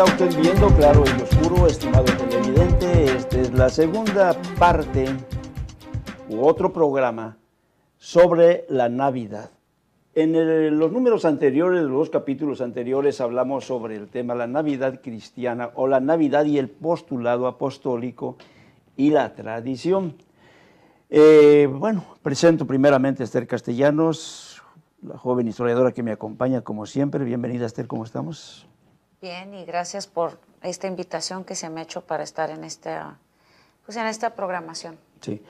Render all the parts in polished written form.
está usted viendo Claro y Oscuro, estimado televidente. Esta es la segunda parte u otro programa sobre la Navidad. En los números anteriores, los capítulos anteriores, hablamos sobre el tema la Navidad cristiana o la Navidad y el postulado apostólico y la tradición. Presento primeramente a Esther Castellanos, la joven historiadora que me acompaña como siempre. Bienvenida, Esther, ¿cómo estamos? Bien, y gracias por esta invitación que se me ha hecho para estar en esta programación. Sí.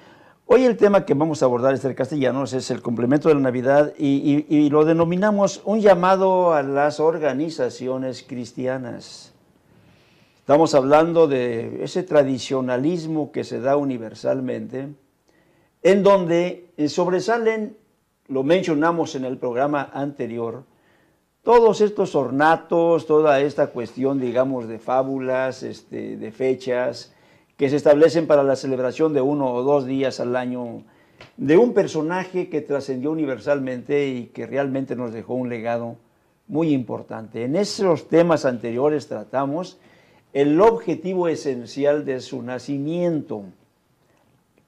Hoy el tema que vamos a abordar, Esther Castellanos, es el complemento de la Navidad y lo denominamos un llamado a las organizaciones cristianas. Estamos hablando de ese tradicionalismo que se da universalmente, en donde sobresalen, lo mencionamos en el programa anterior, todos estos ornatos, toda esta cuestión, digamos, de fábulas, de fechas, que se establecen para la celebración de 1 o 2 días al año, de un personaje que trascendió universalmente y que realmente nos dejó un legado muy importante. En esos temas anteriores tratamos el objetivo esencial de su nacimiento,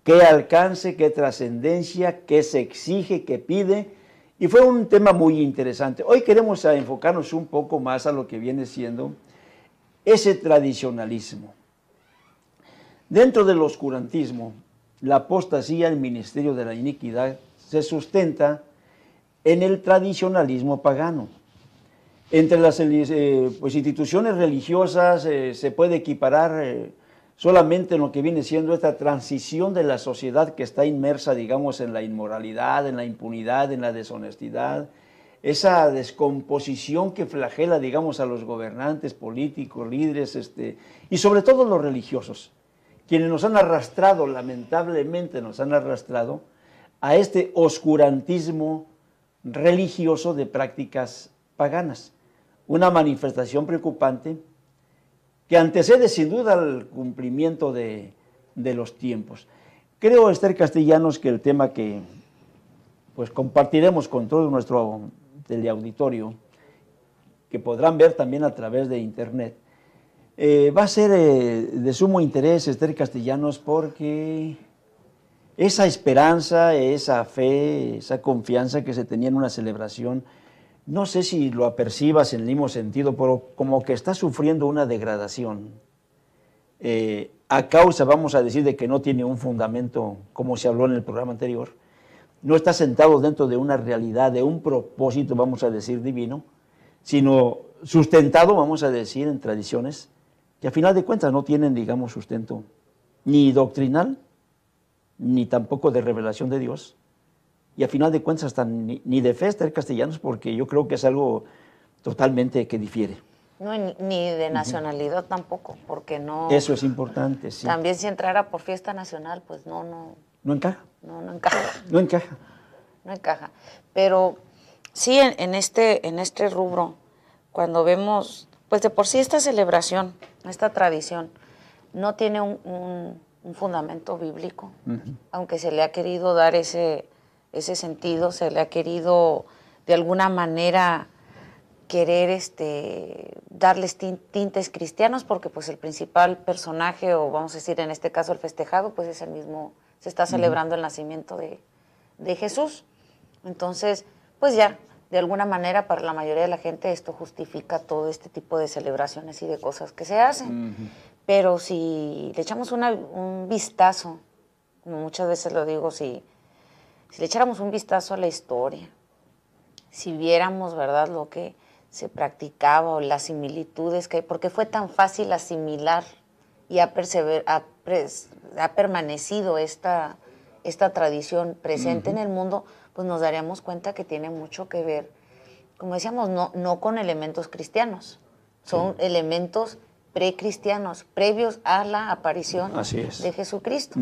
qué alcance, qué trascendencia, qué se exige, qué pide, y fue un tema muy interesante. Hoy queremos enfocarnos un poco más a lo que viene siendo ese tradicionalismo. Dentro del oscurantismo, la apostasía, el ministerio de la iniquidad, se sustenta en el tradicionalismo pagano. Entre las instituciones religiosas se puede equiparar solamente en lo que viene siendo esta transición de la sociedad que está inmersa, digamos, en la inmoralidad, en la impunidad, en la deshonestidad, esa descomposición que flagela, digamos, a los gobernantes, políticos, líderes, y sobre todo los religiosos, quienes nos han arrastrado, lamentablemente nos han arrastrado a este oscurantismo religioso de prácticas paganas, una manifestación preocupante que antecede sin duda al cumplimiento de los tiempos. Creo, Esther Castellanos, que el tema que pues compartiremos con todo nuestro teleauditorio, que podrán ver también a través de internet, va a ser de sumo interés, Esther Castellanos, porque esa esperanza, esa fe, esa confianza que se tenía en una celebración, no sé si lo apercibas en el mismo sentido, pero como que está sufriendo una degradación a causa, vamos a decir, de que no tiene un fundamento, como se habló en el programa anterior, no está sentado dentro de una realidad, de un propósito, vamos a decir, divino, sino sustentado, vamos a decir, en tradiciones que a final de cuentas no tienen, digamos, sustento ni doctrinal, ni tampoco de revelación de Dios, y a final de cuentas hasta ni de fe, Esther Castellanos, porque yo creo que es algo totalmente que difiere. No, ni de nacionalidad tampoco, porque no... Eso es importante, sí. También si entrara por fiesta nacional, pues no... No encaja. No encaja. No encaja. No encaja. Pero sí, en este rubro, cuando vemos, pues de por sí esta celebración, esta tradición, no tiene un fundamento bíblico, aunque se le ha querido dar ese sentido, se le ha querido de alguna manera querer darles tintes cristianos, porque pues el principal personaje, o vamos a decir en este caso el festejado, pues es el mismo, se está celebrando el nacimiento de Jesús. Entonces, pues ya, de alguna manera para la mayoría de la gente esto justifica todo este tipo de celebraciones y de cosas que se hacen. Pero si le echamos un vistazo, como muchas veces lo digo, si le echáramos un vistazo a la historia, si viéramos, ¿verdad?, lo que se practicaba o las similitudes que hay, porque fue tan fácil asimilar y ha permanecido esta tradición presente en el mundo, pues nos daríamos cuenta que tiene mucho que ver, como decíamos, no con elementos cristianos, son elementos precristianos, previos a la aparición de Jesucristo.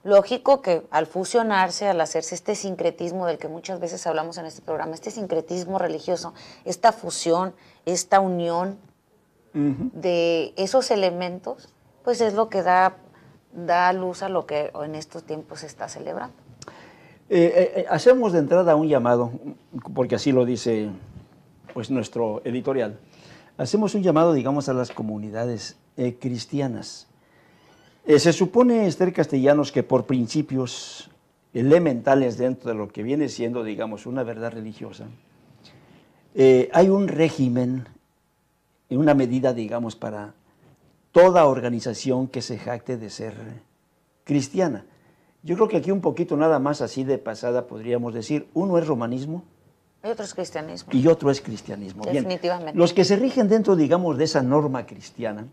Lógico que al fusionarse, al hacerse este sincretismo del que muchas veces hablamos en este programa, este sincretismo religioso, esta fusión, esta unión de esos elementos, pues es lo que da luz a lo que en estos tiempos se está celebrando. Hacemos de entrada un llamado, porque así lo dice pues nuestro editorial, hacemos un llamado, digamos, a las comunidades cristianas. Se supone, Esther Castellanos, que por principios elementales dentro de lo que viene siendo, digamos, una verdad religiosa, hay un régimen y una medida, digamos, para toda organización que se jacte de ser cristiana. Yo creo que aquí un poquito nada más así de pasada podríamos decir, uno es romanismo, y otro es cristianismo. Y otro es cristianismo. Definitivamente. Bien, los que se rigen dentro, digamos, de esa norma cristiana,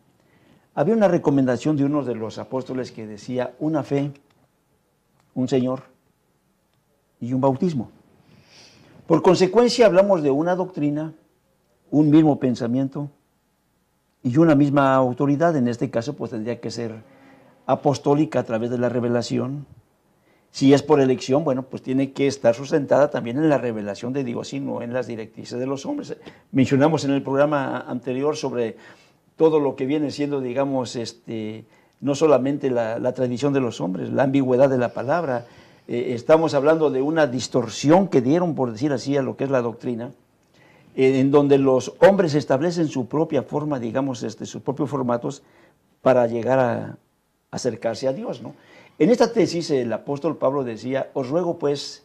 había una recomendación de uno de los apóstoles que decía una fe, un Señor y un bautismo. Por consecuencia hablamos de una doctrina, un mismo pensamiento y una misma autoridad. En este caso pues tendría que ser apostólica a través de la revelación. Si es por elección, bueno, pues tiene que estar sustentada también en la revelación de Dios y no en las directrices de los hombres. Mencionamos en el programa anterior sobre todo lo que viene siendo, digamos, no solamente la tradición de los hombres, la ambigüedad de la palabra. Estamos hablando de una distorsión que dieron, por decir así, a lo que es la doctrina, en donde los hombres establecen su propia forma, digamos, sus propios formatos para llegar a acercarse a Dios, ¿no? En esta tesis el apóstol Pablo decía, os ruego pues,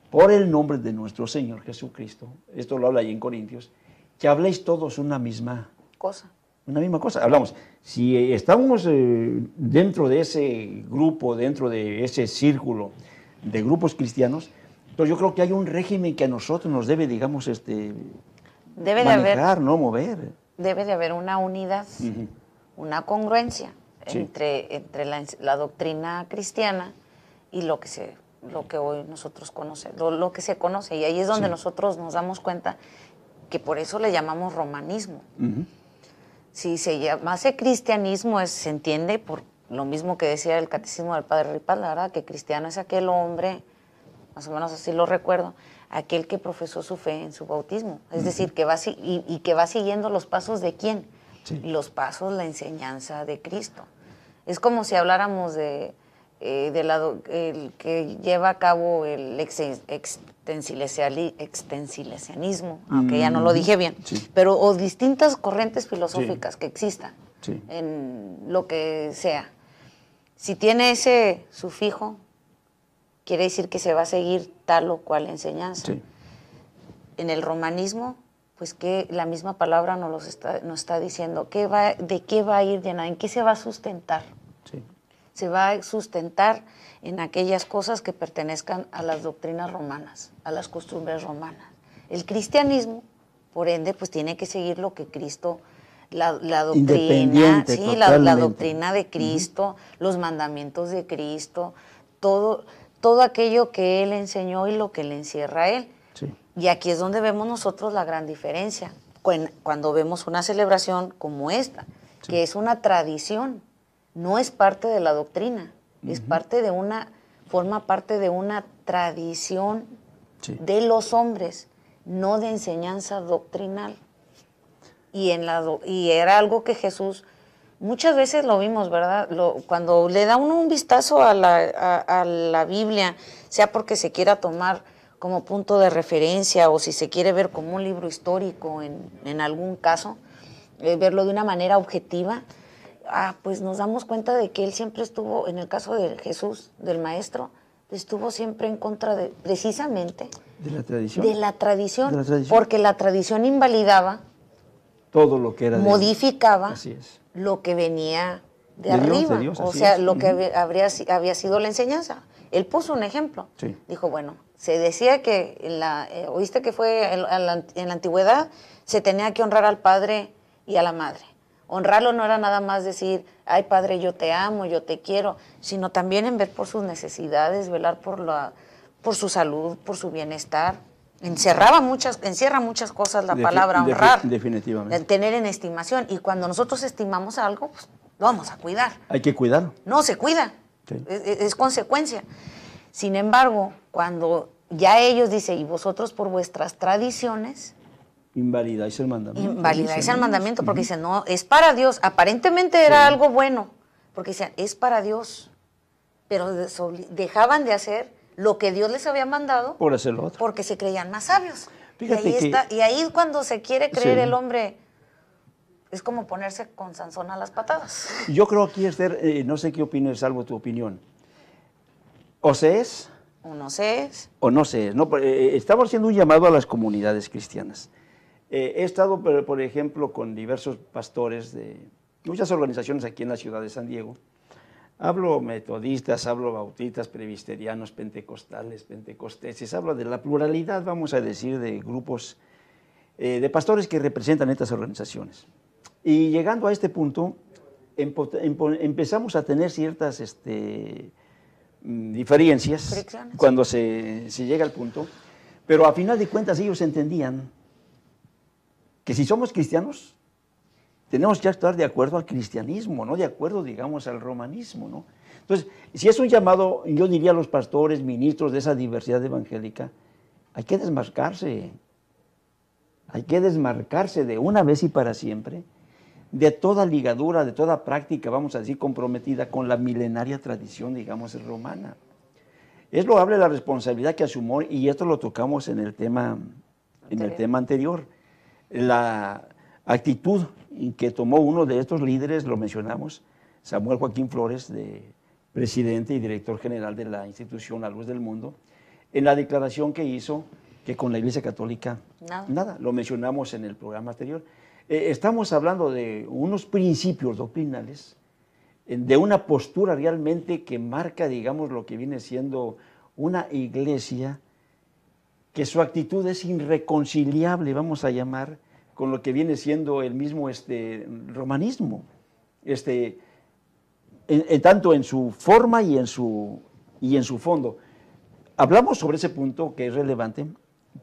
por el nombre de nuestro Señor Jesucristo, esto lo habla ahí en Corintios, que habléis todos una misma cosa. Una misma cosa. Hablamos, si estamos dentro de ese grupo, dentro de ese círculo de grupos cristianos, entonces yo creo que hay un régimen que a nosotros nos debe, digamos, manejar, ¿no? Mover. Debe de haber una unidad, una congruencia. Sí. entre la doctrina cristiana y lo que hoy nosotros conocemos, lo que se conoce. Y ahí es donde nosotros nos damos cuenta que por eso le llamamos romanismo. Si se llamase cristianismo, se entiende por lo mismo que decía el catecismo del padre Ripalda, ¿verdad? Que cristiano es aquel hombre, más o menos así lo recuerdo, aquel que profesó su fe en su bautismo. Es decir, que va siguiendo los pasos de ¿quién? Sí. Los pasos, la enseñanza de Cristo. Es como si habláramos el que lleva a cabo el extensilesianismo, aunque ya no lo dije bien, pero o distintas corrientes filosóficas que existan en lo que sea. Si tiene ese sufijo, quiere decir que se va a seguir tal o cual enseñanza. En el romanismo, pues que la misma palabra nos está diciendo de qué va a ir llenada, en qué se va a sustentar. Se va a sustentar en aquellas cosas que pertenezcan a las doctrinas romanas, a las costumbres romanas. El cristianismo, por ende, pues tiene que seguir lo que Cristo, la doctrina, la doctrina de Cristo, los mandamientos de Cristo, todo aquello que Él enseñó y lo que le encierra a Él. Y aquí es donde vemos nosotros la gran diferencia, cuando vemos una celebración como esta, que es una tradición, no es parte de la doctrina, es forma parte de una tradición de los hombres, no de enseñanza doctrinal. Y era algo que Jesús, muchas veces lo vimos, ¿verdad? Cuando le da uno un vistazo a la Biblia, sea porque se quiera tomar como punto de referencia o si se quiere ver como un libro histórico en algún caso, verlo de una manera objetiva, pues nos damos cuenta de que él siempre estuvo, en el caso de Jesús, del Maestro, estuvo siempre en contra precisamente de la tradición, porque la tradición invalidaba todo lo que era modificaba lo que venía de arriba, Dios, o sea, lo que había sido la enseñanza. Él puso un ejemplo, dijo, bueno, se decía que oíste que fue en la antigüedad se tenía que honrar al padre y a la madre. Honrarlo no era nada más decir, ay padre, yo te amo, yo te quiero, sino también en ver por sus necesidades, velar por su salud, por su bienestar. Encierra muchas cosas la palabra honrar. Definitivamente. Tener en estimación. Y cuando nosotros estimamos algo, pues lo vamos a cuidar. Hay que cuidarlo. No, se cuida. Es consecuencia. Sin embargo, cuando ya ellos dicen, y vosotros por vuestras tradiciones... Invalidáis el mandamiento. Invalidáis el mandamiento porque dicen, no, es para Dios. Aparentemente era algo bueno, porque decían, es para Dios. Pero dejaban de hacer lo que Dios les había mandado por hacer lo otro, porque se creían más sabios. Y ahí cuando se quiere creer el hombre es como ponerse con Sansón a las patadas. Yo creo aquí, Esther, no sé qué opinas, salvo tu opinión. O se es, O no sé, es. o no se es. No, estamos haciendo un llamado a las comunidades cristianas. He estado, por ejemplo, con diversos pastores de muchas organizaciones aquí en la ciudad de San Diego. Hablo metodistas, hablo bautistas, presbiterianos, pentecostales, pentecosteses. Hablo de la pluralidad, vamos a decir, de grupos de pastores que representan estas organizaciones. Y llegando a este punto, empezamos a tener ciertas diferencias Fricciones. cuando se llega al punto, pero a final de cuentas ellos entendían que si somos cristianos, tenemos que actuar de acuerdo al cristianismo, no de acuerdo, digamos, al romanismo, ¿no? Entonces, si es un llamado, yo diría a los pastores, ministros de esa diversidad evangélica, hay que desmarcarse de una vez y para siempre de toda ligadura, de toda práctica, vamos a decir, comprometida con la milenaria tradición, digamos, romana. Es loable la responsabilidad que asumió, y esto lo tocamos en el tema anterior. La actitud que tomó uno de estos líderes, lo mencionamos, Samuel Joaquín Flores, presidente y director general de la institución La Luz del Mundo, en la declaración que hizo que con la Iglesia Católica nada. Lo mencionamos en el programa anterior. Estamos hablando de unos principios doctrinales, de una postura realmente que marca, digamos, lo que viene siendo una iglesia que su actitud es irreconciliable, vamos a llamar, con lo que viene siendo el mismo romanismo, tanto en su forma y en su fondo. Hablamos sobre ese punto que es relevante,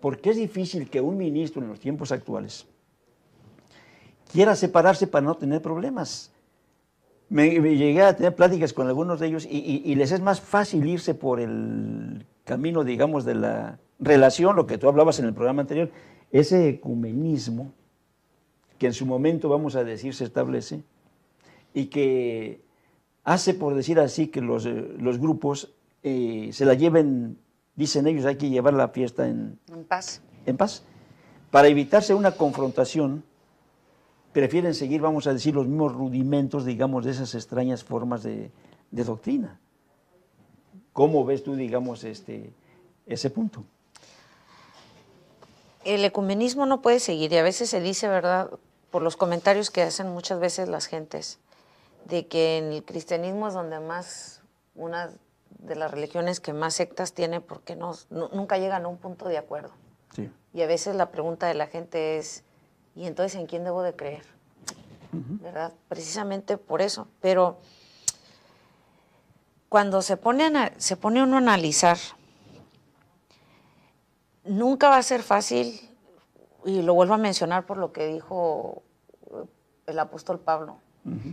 porque es difícil que un ministro en los tiempos actuales quiera separarse para no tener problemas. Me llegué a tener pláticas con algunos de ellos y les es más fácil irse por el camino, digamos, de la relación, lo que tú hablabas en el programa anterior, ese ecumenismo que en su momento, vamos a decir, se establece y que hace, por decir así, que los grupos se la lleven, dicen ellos, hay que llevar la fiesta en paz. En paz. Para evitarse una confrontación, prefieren seguir, vamos a decir, los mismos rudimentos, digamos, de esas extrañas formas de doctrina. ¿Cómo ves tú, digamos, ese punto? El ecumenismo no puede seguir, y a veces se dice, ¿verdad?, por los comentarios que hacen muchas veces las gentes, de que en el cristianismo es donde más, una de las religiones que más sectas tiene, porque nunca llegan a un punto de acuerdo. Sí. Y a veces la pregunta de la gente es, ¿y entonces en quién debo de creer? ¿Verdad? Precisamente por eso. Pero cuando se pone uno a analizar, nunca va a ser fácil, y lo vuelvo a mencionar por lo que dijo el apóstol Pablo.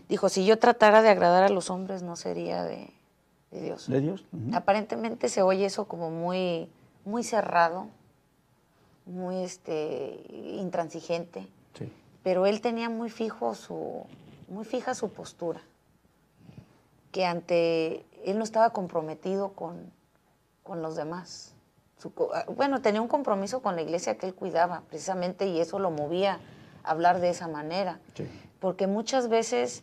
Dijo, si yo tratara de agradar a los hombres, no sería de Dios. ¿De Dios? Aparentemente se oye eso como muy, muy cerrado, muy intransigente. Sí. Pero él tenía muy fija su postura, que él no estaba comprometido con los demás. Tenía un compromiso con la iglesia que él cuidaba, precisamente, y eso lo movía a hablar de esa manera. Sí. Porque muchas veces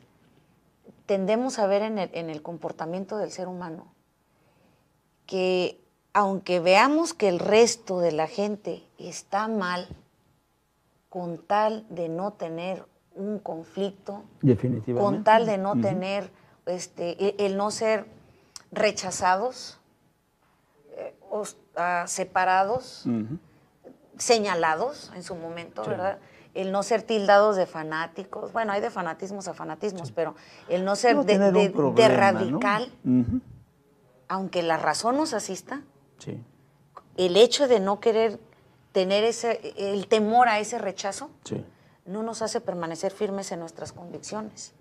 tendemos a ver en el comportamiento del ser humano que, aunque veamos que el resto de la gente está mal, con tal de no tener un conflicto, definitivamente, con tal de no tener, el no ser rechazados, separados, señalados en su momento, sí, ¿verdad? El no ser tildados de fanáticos, bueno, hay de fanatismos a fanatismos, sí, pero el no ser de radical, ¿no? Aunque la razón nos asista, sí, el hecho de no querer tener el temor a ese rechazo, sí, no nos hace permanecer firmes en nuestras convicciones.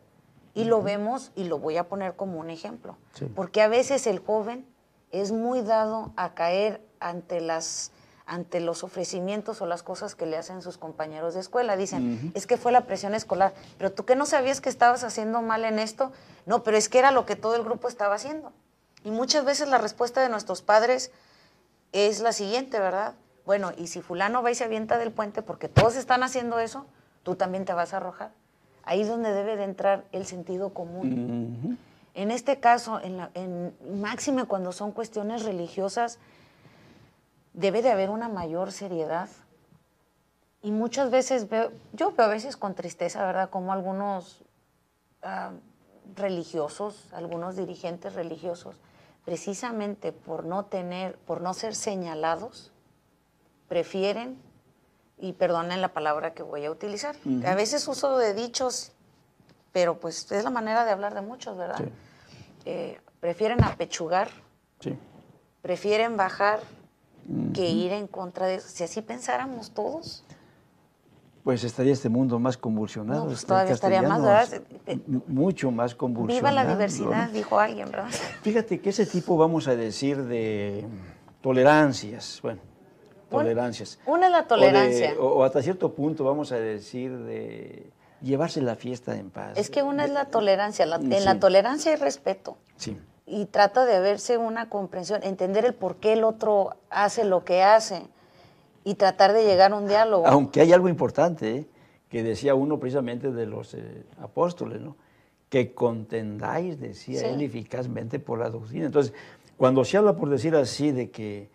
Y lo vemos, y lo voy a poner como un ejemplo, sí, porque a veces el joven es muy dado a caer ante los ofrecimientos o las cosas que le hacen sus compañeros de escuela. Dicen, es que fue la presión escolar, pero tú que no sabías que estabas haciendo mal en esto, no, pero es que era lo que todo el grupo estaba haciendo. Y muchas veces la respuesta de nuestros padres es la siguiente, ¿verdad? Bueno, y si fulano va y se avienta del puente porque todos están haciendo eso, tú también te vas a arrojar. Ahí es donde debe de entrar el sentido común. Ujú. En este caso, máxime cuando son cuestiones religiosas, debe de haber una mayor seriedad. Y muchas veces yo veo a veces con tristeza, ¿verdad?, como algunos religiosos, algunos dirigentes religiosos, precisamente por no ser señalados, prefieren, y perdonen la palabra que voy a utilizar, a veces uso de dichos, pero pues es la manera de hablar de muchos, ¿verdad? Sí. Prefieren apechugar, Sí. prefieren bajar, que ir en contra de eso. Si así pensáramos todos, Pues estaría este mundo más convulsionado. no, pues todavía estaría más, castellano, ¿verdad? mucho más convulsionado. Viva la diversidad, ¿no? dijo alguien, ¿verdad? Fíjate que ese tipo, vamos a decir, de tolerancias, bueno, tolerancias. Una es la tolerancia. O hasta cierto punto, vamos a decir, de llevarse la fiesta en paz. Es que una es la tolerancia. En sí. la tolerancia hay respeto. Sí. Y trata de verse una comprensión, entender el por qué el otro hace lo que hace y tratar de llegar a un diálogo. Aunque hay algo importante, que decía uno precisamente de los apóstoles, ¿no? Que contendáis, decía Sí. él, eficazmente por la doctrina. Entonces, cuando se habla, por decir así, de que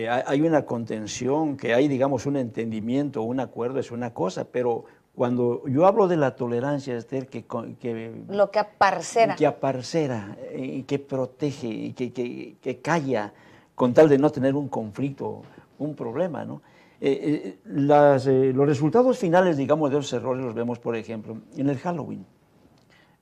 hay una contención, que hay, digamos, un entendimiento, un acuerdo, es una cosa, pero cuando yo hablo de la tolerancia, Esther, lo que aparcera. Que aparcera, que protege, y que calla, con tal de no tener un conflicto, un problema, ¿no? Los resultados finales, digamos, de esos errores los vemos, por ejemplo, en el Halloween.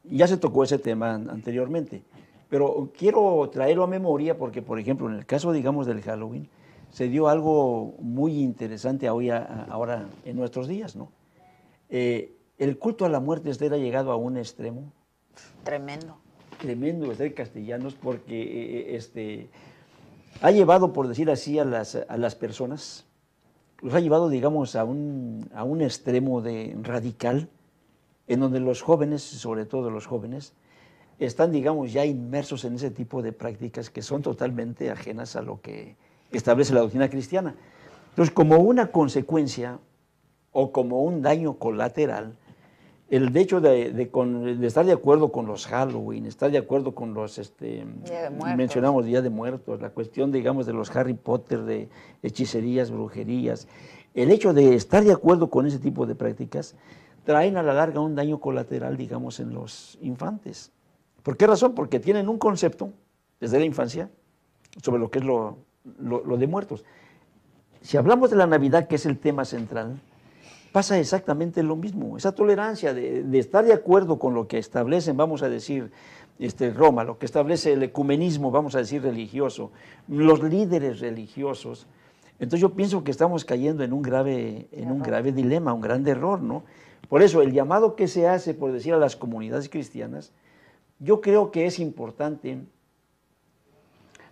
Ya se tocó ese tema anteriormente, pero quiero traerlo a memoria porque, por ejemplo, en el caso, digamos, del Halloween, se dio algo muy interesante ahora en nuestros días, ¿no? El culto a la muerte, Esther, ha llegado a un extremo. Tremendo. Tremendo, Esther Castellanos, porque ha llevado, por decir así, a las personas, los ha llevado, digamos, a un extremo radical, en donde los jóvenes, sobre todo los jóvenes, están, digamos, ya inmersos en ese tipo de prácticas que son totalmente ajenas a lo que establece la doctrina cristiana. Entonces, como una consecuencia o como un daño colateral, el hecho de estar de acuerdo con los Halloween, estar de acuerdo con los, Día de Muertos. mencionamos Día de Muertos, la cuestión, digamos, de los Harry Potter, de hechicerías, brujerías, el hecho de estar de acuerdo con ese tipo de prácticas, traen a la larga un daño colateral, digamos, en los infantes. ¿Por qué razón? Porque tienen un concepto, desde la infancia, sobre lo que es lo de muertos. Si hablamos de la Navidad, que es el tema central, pasa exactamente lo mismo, esa tolerancia de estar de acuerdo con lo que establecen, vamos a decir, Roma, lo que establece el ecumenismo, vamos a decir, religioso, los líderes religiosos. Entonces yo pienso que estamos cayendo en un grave dilema, un gran error, ¿no? Por eso el llamado que se hace, por decir, a las comunidades cristianas, yo creo que es importante.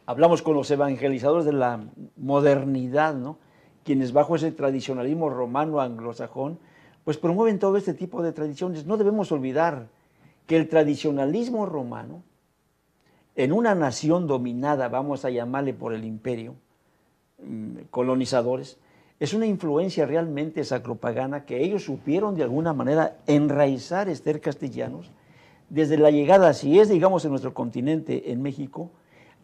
Hablamos con los evangelizadores de la modernidad, ¿no? Quienes bajo ese tradicionalismo romano anglosajón, pues promueven todo este tipo de tradiciones. No debemos olvidar que el tradicionalismo romano, en una nación dominada, vamos a llamarle por el imperio, colonizadores, es una influencia realmente sacropagana que ellos supieron de alguna manera enraizar, Esther Castellanos, desde la llegada, si es, digamos, en nuestro continente, en México,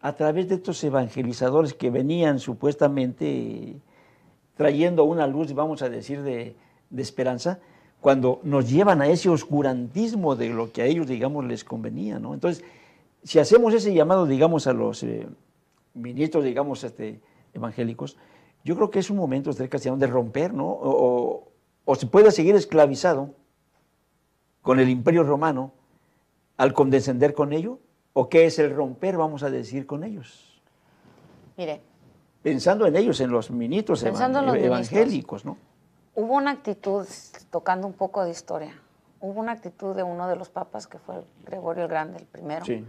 a través de estos evangelizadores que venían supuestamente trayendo una luz, vamos a decir, de esperanza, cuando nos llevan a ese oscurantismo de lo que a ellos, digamos, les convenía, ¿no? Entonces, si hacemos ese llamado, digamos, a los ministros, digamos, evangélicos, yo creo que es un momento, Castellano, de romper, ¿no? O se puede seguir esclavizado con el imperio romano al condescender con ello, o qué es el romper, vamos a decir, con ellos. Mire, pensando en ellos, en los ministros evangélicos, ¿no? Hubo una actitud, tocando un poco de historia, hubo una actitud de uno de los papas, que fue Gregorio el Grande, el primero, Sí.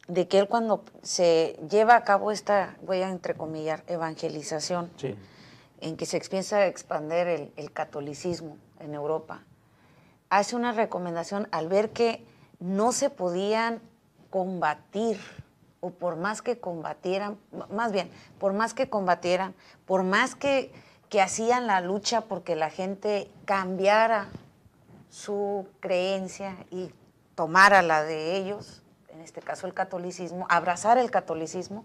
de que él, cuando se lleva a cabo esta, voy a entrecomillar, evangelización, Sí. en que se empieza a expandir el catolicismo en Europa, hace una recomendación al ver que no se podían combatir, o por más que combatieran, más bien, por más que combatieran, por más que hacían la lucha porque la gente cambiara su creencia y tomara la de ellos, en este caso el catolicismo, abrazar el catolicismo,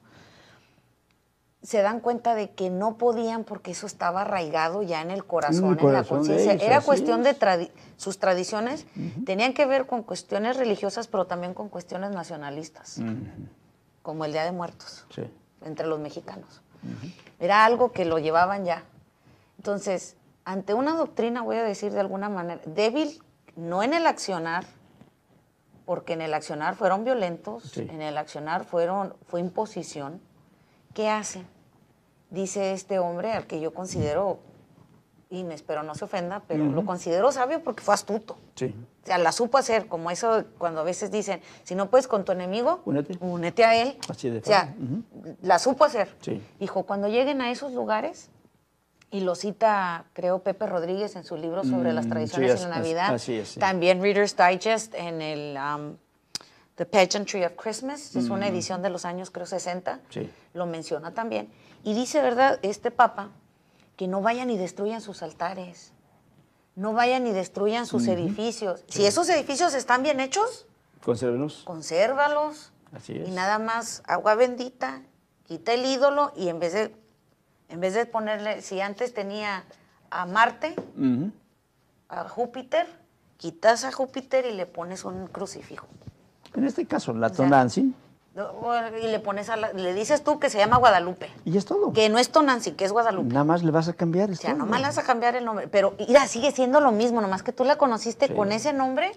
se dan cuenta de que no podían porque eso estaba arraigado ya en el corazón, en la conciencia. Era cuestión de sus tradiciones, tenían que ver con cuestiones religiosas, pero también con cuestiones nacionalistas, como el Día de Muertos, entre los mexicanos. Era algo que lo llevaban ya. Entonces, ante una doctrina, voy a decir de alguna manera, débil, no en el accionar, porque en el accionar fueron violentos, en el accionar fue imposición. ¿Qué hacen? Dice este hombre, al que yo considero, y espero no se ofenda, pero lo considero sabio porque fue astuto. O sea, la supo hacer, como eso cuando a veces dicen, si no puedes con tu enemigo, únete a él. Así de o sea, la supo hacer. Sí. Dijo, cuando lleguen a esos lugares, y lo cita, creo, Pepe Rodríguez en su libro sobre las tradiciones en la Navidad. Así es, sí. También Reader's Digest en el The Pageantry of Christmas, es una edición de los años, creo, 60, lo menciona también. Y dice, ¿verdad?, este papa, que no vayan y destruyan sus altares, no vayan y destruyan sus edificios. Si esos edificios están bien hechos, consérvalos. Así es. Y nada más agua bendita, quita el ídolo y en vez de ponerle, si antes tenía a Marte, a Júpiter, quitas a Júpiter y le pones un crucifijo. En este caso, la Tonantzin. Y le dices tú que se llama Guadalupe. Y es todo. Que no es Tonantzin, que es Guadalupe. Nada más le vas a cambiar. O sea, nomás le vas a cambiar el nombre. Pero mira, sigue siendo lo mismo, nomás que tú la conociste con ese nombre,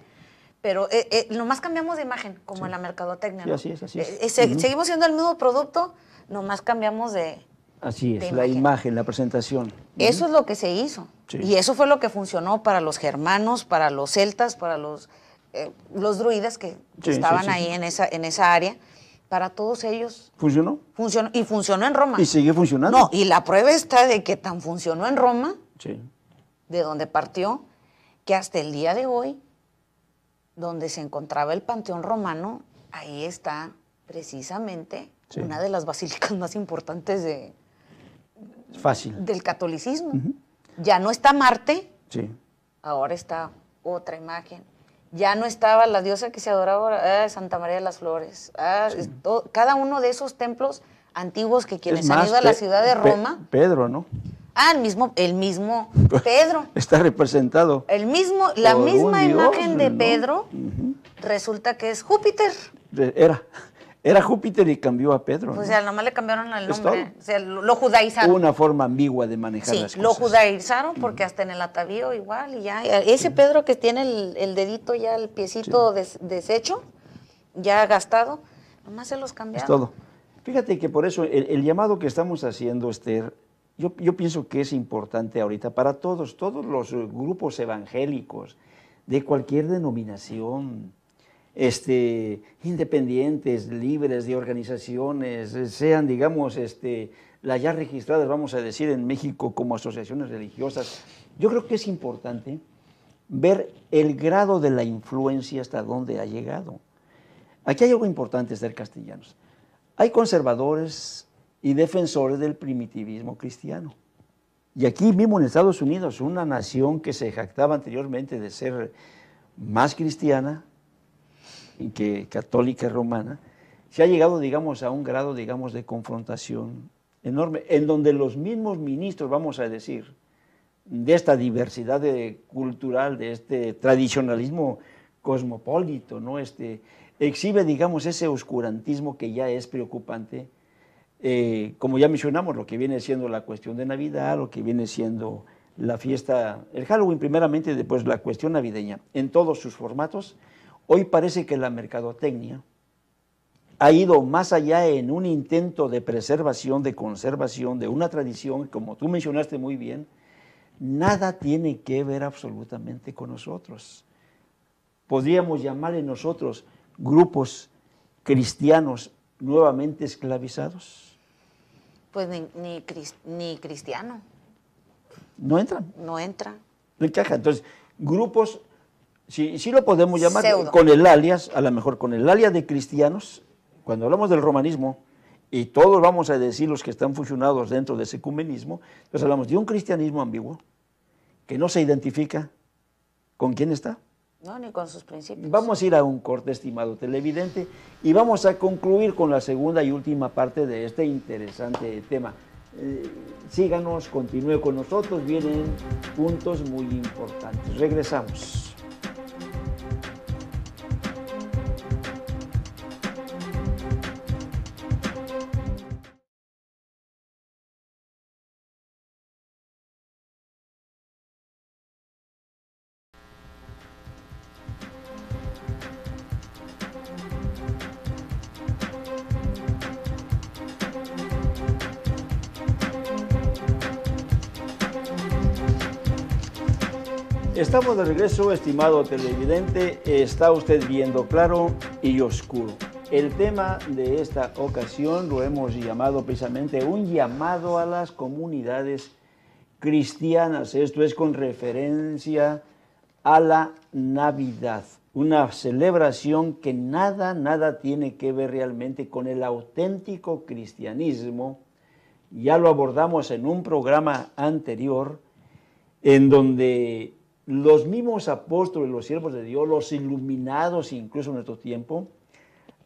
pero nomás cambiamos de imagen, como en la mercadotecnia, ¿no? Sí, así es. Seguimos siendo el mismo producto, nomás cambiamos de Así es, la imagen, la presentación. Eso es lo que se hizo. Y eso fue lo que funcionó para los germanos, para los celtas, para los druidas que estaban ahí en esa área. Para todos ellos. ¿Funcionó? Funcionó. Y funcionó en Roma. ¿Y sigue funcionando? No, y la prueba está de que tan funcionó en Roma, de donde partió, que hasta el día de hoy, donde se encontraba el Panteón Romano, ahí está precisamente una de las basílicas más importantes del catolicismo. Ya no está Marte, ahora está otra imagen. Ya no estaba la diosa que se adoraba, Santa María de las Flores. Cada uno de esos templos antiguos que quienes han ido a la ciudad de Roma. Pedro, ¿no? El mismo Pedro. Está representado. La misma imagen de Pedro, resulta que es Júpiter. Era Júpiter y cambió a Pedro. Pues ya nomás le cambiaron el nombre. O sea, lo judaizaron. Una forma ambigua de manejar las cosas. Sí, lo judaizaron porque hasta en el atavío igual y ya. Ese Pedro que tiene el dedito ya, el piecito deshecho, ya gastado, nomás se los cambiaron. Es todo. Fíjate que por eso el llamado que estamos haciendo, Esther, yo pienso que es importante ahorita para todos los grupos evangélicos de cualquier denominación, independientes, libres de organizaciones, sean, digamos, las ya registradas, vamos a decir, en México como asociaciones religiosas. Yo creo que es importante ver el grado de la influencia hasta dónde ha llegado. Aquí hay algo importante, Esther Castellanos. Hay conservadores y defensores del primitivismo cristiano. Y aquí mismo en Estados Unidos, una nación que se jactaba anteriormente de ser más cristiana que católica romana, se ha llegado, digamos, a un grado, digamos, de confrontación enorme, en donde los mismos ministros, vamos a decir, de esta diversidad cultural, de este tradicionalismo cosmopolito, ¿no? Exhibe, digamos, ese oscurantismo que ya es preocupante, como ya mencionamos, lo que viene siendo la cuestión de Navidad, lo que viene siendo la fiesta, el Halloween primeramente, y después la cuestión navideña, en todos sus formatos. Hoy parece que la mercadotecnia ha ido más allá en un intento de preservación, de conservación de una tradición, como tú mencionaste muy bien, nada tiene que ver absolutamente con nosotros. Podríamos llamarle nosotros grupos cristianos nuevamente esclavizados. Pues ni cristiano. ¿No entran? No entra. No encaja. Entonces, grupos, sí lo podemos llamar pseudo, con el alias, a lo mejor con el alias de cristianos, cuando hablamos del romanismo, y todos vamos a decir los que están fusionados dentro de ese ecumenismo, entonces hablamos de un cristianismo ambiguo, que no se identifica ¿Con quién está? No, ni con sus principios. Vamos a ir a un corte, estimado televidente, y vamos a concluir con la segunda y última parte de este interesante tema. Síganos, continúe con nosotros, vienen puntos muy importantes. Regresamos. Estamos de regreso, estimado televidente. Está usted viendo claro y oscuro. El tema de esta ocasión lo hemos llamado precisamente un llamado a las comunidades cristianas. Esto es con referencia a la Navidad, una celebración que nada tiene que ver realmente con el auténtico cristianismo. Ya lo abordamos en un programa anterior, en donde los mismos apóstoles, los siervos de Dios, los iluminados incluso en nuestro tiempo,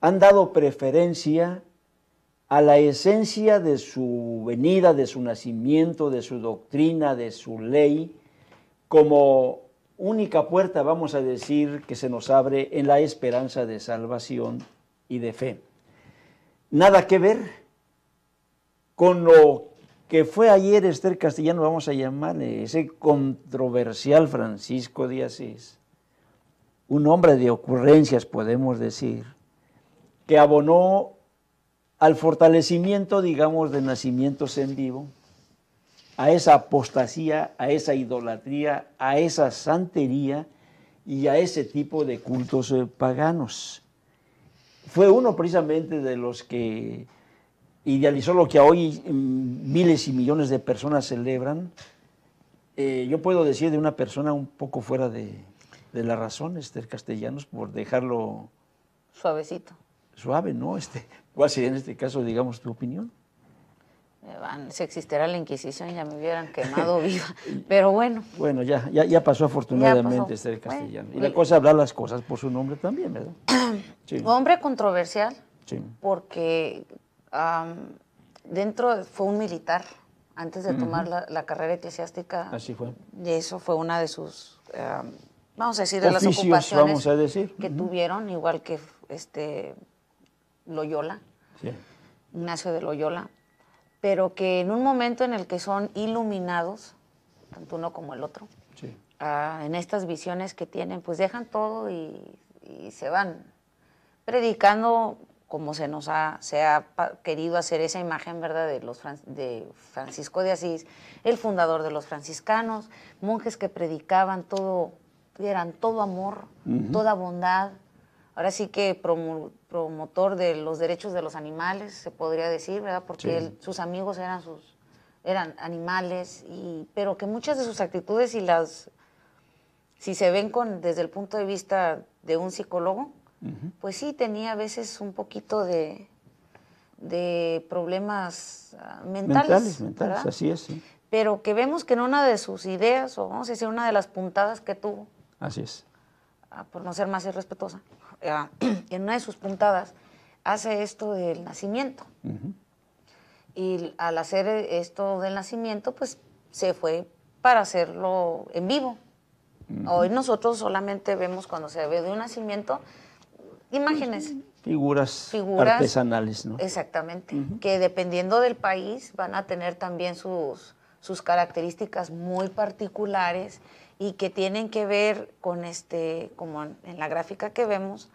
han dado preferencia a la esencia de su venida, de su nacimiento, de su doctrina, de su ley, como única puerta, vamos a decir, que se nos abre en la esperanza de salvación y de fe. Nada que ver con lo que fue ayer Esther Castellano, vamos a llamarle, ese controversial Francisco de Asís, un hombre de ocurrencias, podemos decir, que abonó al fortalecimiento, digamos, de nacimientos en vivo, a esa apostasía, a esa idolatría, a esa santería y a ese tipo de cultos paganos. Fue uno precisamente de los que idealizó lo que hoy miles y millones de personas celebran. Yo puedo decir de una persona un poco fuera de la razón, Esther Castellanos, por dejarlo Suavecito. suave, ¿no? ¿Cuál sería en este caso, digamos, tu opinión? Si existiera la Inquisición ya me hubieran quemado viva, pero bueno. Bueno, ya pasó afortunadamente, Ya pasó. Esther Castellanos. Bueno, y la cosa es hablar las cosas por su nombre también, ¿verdad? Sí. Hombre controversial, Sí. porque dentro fue un militar antes de tomar la carrera eclesiástica. Así fue. Y eso fue una de sus, vamos a decir, de las Oficios, ocupaciones vamos a decir. que tuvieron, igual que Loyola, Sí. Ignacio de Loyola, pero que en un momento en el que son iluminados, tanto uno como el otro, Sí. en estas visiones que tienen, pues dejan todo y se van predicando como se ha querido hacer esa imagen, ¿verdad?, de Francisco de Asís, el fundador de los franciscanos, monjes que predicaban todo, eran todo amor, toda bondad. Ahora sí que promotor de los derechos de los animales, se podría decir, ¿verdad? Porque Sí. sus amigos eran animales, pero que muchas de sus actitudes, si se ven desde el punto de vista de un psicólogo, pues sí tenía a veces un poquito de problemas mentales, ¿verdad? Así es, sí. Pero que vemos que en una de sus ideas, o vamos a decir una de las puntadas que tuvo, Así es. por no ser más irrespetuosa, en una de sus puntadas hace esto del nacimiento. Y al hacer esto del nacimiento, pues se fue para hacerlo en vivo. Hoy nosotros solamente vemos cuando se ve de un nacimiento imágenes. Figuras artesanales, ¿no? Exactamente. Que dependiendo del país van a tener también sus características muy particulares y que tienen que ver con como en la gráfica que vemos,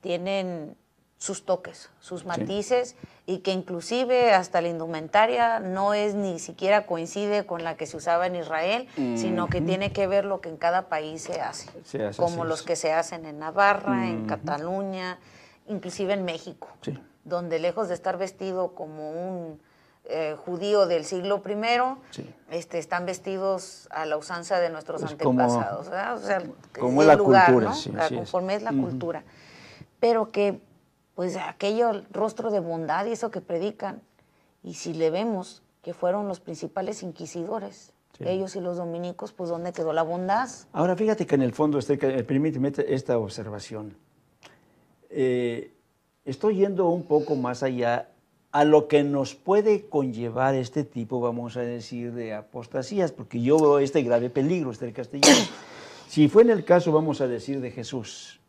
tienen sus toques, sus matices, y que inclusive hasta la indumentaria no es ni siquiera coincide con la que se usaba en Israel, sino que tiene que ver lo que en cada país se hace, como los que se hacen en Navarra, en Cataluña, inclusive en México, donde lejos de estar vestido como un judío del siglo I, están vestidos a la usanza de nuestros antepasados, ¿verdad? O sea, como la lugar, cultura, ¿no? sí, Conforme es la cultura. Pero que, pues, aquello rostro de bondad y eso que predican, y si le vemos que fueron los principales inquisidores Sí. Ellos y los dominicos, pues ¿dónde quedó la bondad? Ahora, fíjate que en el fondo, permíteme esta observación. Estoy yendo un poco más allá a lo que nos puede conllevar este tipo, vamos a decir, de apostasías, porque yo veo este grave peligro, el castellano. Si fue en el caso, vamos a decir, de Jesús,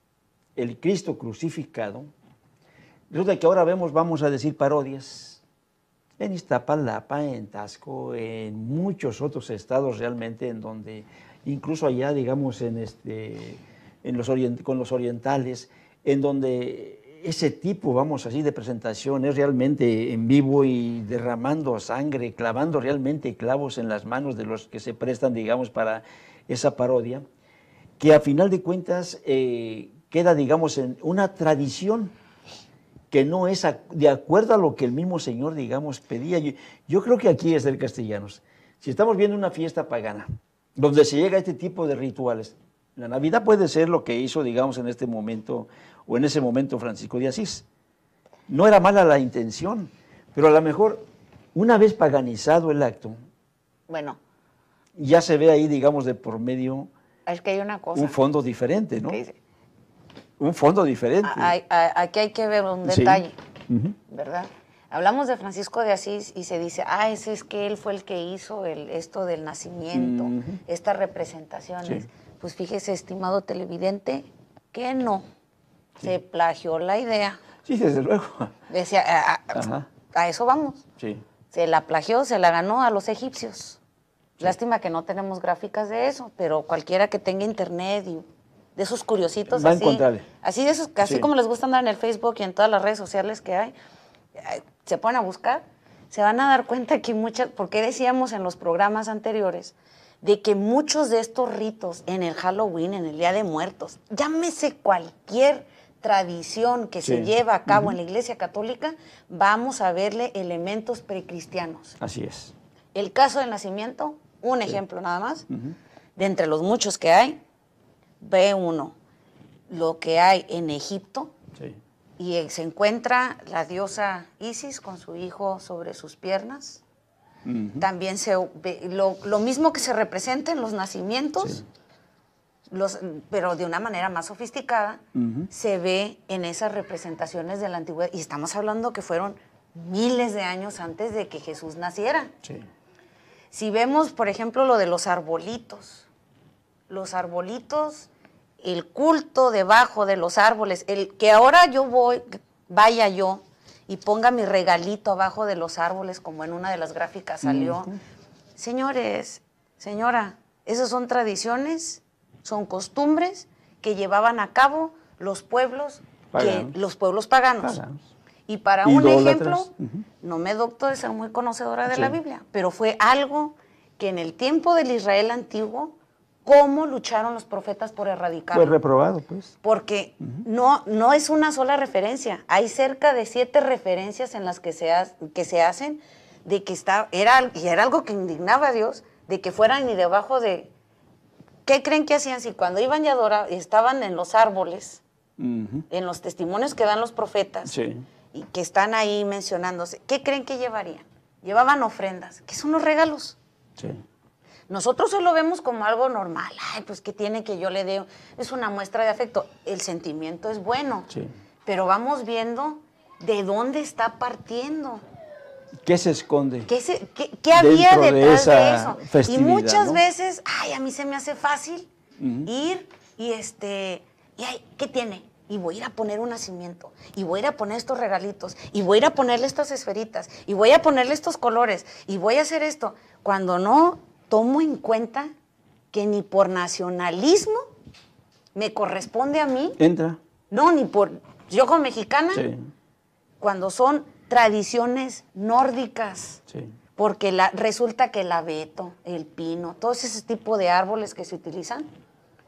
el Cristo crucificado, resulta que ahora vamos a decir, parodias en Iztapalapa, en Taxco, en muchos otros estados realmente, en donde, incluso allá, digamos, con los orientales, en donde ese tipo, vamos así, de presentación es realmente en vivo y derramando sangre, clavando realmente clavos en las manos de los que se prestan, digamos, para esa parodia, que a final de cuentas queda, digamos, en una tradición que no es de acuerdo a lo que el mismo Señor, digamos, pedía. Yo creo que aquí es castellanos. Si estamos viendo una fiesta pagana, donde se llega a este tipo de rituales, la Navidad puede ser lo que hizo, digamos, en este momento, o en ese momento Francisco de Asís. No era mala la intención, pero a lo mejor, una vez paganizado el acto, Bueno, ya se ve ahí, digamos, de por medio es que hay una cosa. un fondo diferente, ¿no? Que dice, Un fondo diferente. aquí hay que ver un detalle, ¿verdad? Hablamos de Francisco de Asís y se dice, ese es que él fue el que hizo esto del nacimiento, estas representaciones. Sí. Pues fíjese, estimado televidente, que no, se plagió la idea. Sí, desde luego. Decía, a eso vamos. Sí. Se la plagió, se la ganó a los egipcios. Sí. Lástima que no tenemos gráficas de eso, pero cualquiera que tenga internet y de esos curiositos va a así, encontrarle. así de esos, así como les gusta andar en el Facebook y en todas las redes sociales que hay, se ponen a buscar, se van a dar cuenta que porque decíamos en los programas anteriores, de que muchos de estos ritos en el Halloween, en el Día de Muertos, llámese cualquier tradición que se lleva a cabo en la Iglesia Católica, vamos a verle elementos precristianos. Así es. El caso del nacimiento, un ejemplo nada más, de entre los muchos que hay, ve uno lo que hay en Egipto, y se encuentra la diosa Isis con su hijo sobre sus piernas. También se ve lo mismo que se representa en los nacimientos, pero de una manera más sofisticada, se ve en esas representaciones de la antigüedad. Y estamos hablando que fueron miles de años antes de que Jesús naciera. Sí. Si vemos, por ejemplo, lo de los arbolitos, el culto debajo de los árboles, el que ahora vaya yo y ponga mi regalito abajo de los árboles, como en una de las gráficas salió. Señores, señora, esas son tradiciones, son costumbres que llevaban a cabo los pueblos paganos. Y para un ejemplo, no me docto de ser muy conocedora de la Biblia, pero fue algo que en el tiempo del Israel antiguo, cómo lucharon los profetas por erradicarlo. Fue reprobado, pues. Porque no es una sola referencia, hay cerca de 7 referencias en las que se hacen de que era algo que indignaba a Dios, de que fueran y debajo de... ¿Qué creen que hacían? Si cuando iban y adoraban, estaban en los árboles, en los testimonios que dan los profetas, y que están ahí mencionándose, ¿qué creen que llevarían? Llevaban ofrendas, que son los regalos. Sí. Nosotros solo vemos como algo normal. Ay, pues ¿qué tiene que yo le dé? Es una muestra de afecto. El sentimiento es bueno, pero vamos viendo de dónde está partiendo. ¿Qué se esconde? ¿Qué había detrás de eso? Festividad, y muchas veces, a mí se me hace fácil ir y ¿qué tiene? Y voy a ir a poner un nacimiento, y voy a ir a poner estos regalitos, y voy a ir a ponerle estas esferitas, y voy a ponerle estos colores, y voy a hacer esto. Cuando no tomo en cuenta que ni por nacionalismo me corresponde a mí. Entra. No, ni por... Yo como mexicana, cuando son tradiciones nórdicas, porque resulta que el abeto, el pino, todos ese tipo de árboles que se utilizan,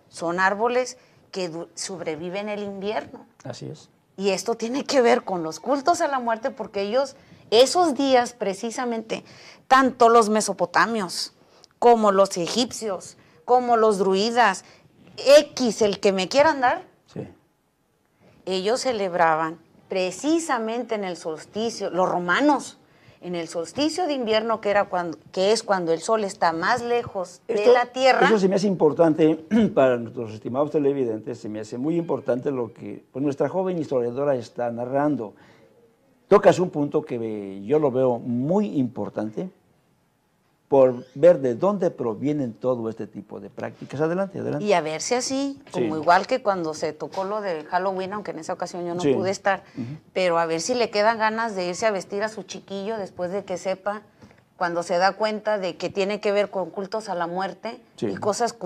son árboles que sobreviven el invierno. Así es. Y esto tiene que ver con los cultos a la muerte, porque ellos, esos días precisamente, tanto los mesopotamios, como los egipcios, como los druidas, el que me quieran dar, ellos celebraban precisamente en el solsticio, los romanos, en el solsticio de invierno, que es cuando el sol está más lejos de la Tierra. Eso se me hace importante para nuestros estimados televidentes, se me hace muy importante lo que pues, nuestra joven historiadora está narrando. Tocas un punto que yo lo veo muy importante por ver de dónde provienen todo este tipo de prácticas. Adelante, adelante. Y a ver si así, como igual que cuando se tocó lo de Halloween, aunque en esa ocasión yo no pude estar, pero a ver si le quedan ganas de irse a vestir a su chiquillo después de que sepa, cuando se da cuenta de que tiene que ver con cultos a la muerte y cosas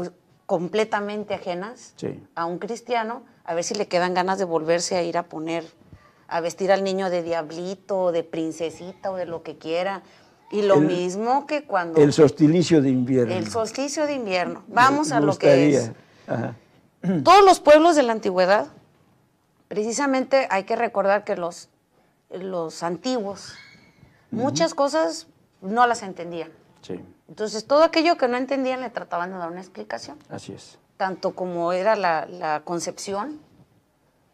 completamente ajenas a un cristiano, a ver si le quedan ganas de volverse a ir a vestir al niño de diablito, de princesita o de lo que quiera. Y lo mismo que cuando... El solsticio de invierno. El solsticio de invierno. Vamos a lo que es. Ajá. Todos los pueblos de la antigüedad, precisamente hay que recordar que los antiguos, muchas cosas no las entendían. Sí. Entonces, todo aquello que no entendían le trataban de dar una explicación. Así es. Tanto como era la concepción,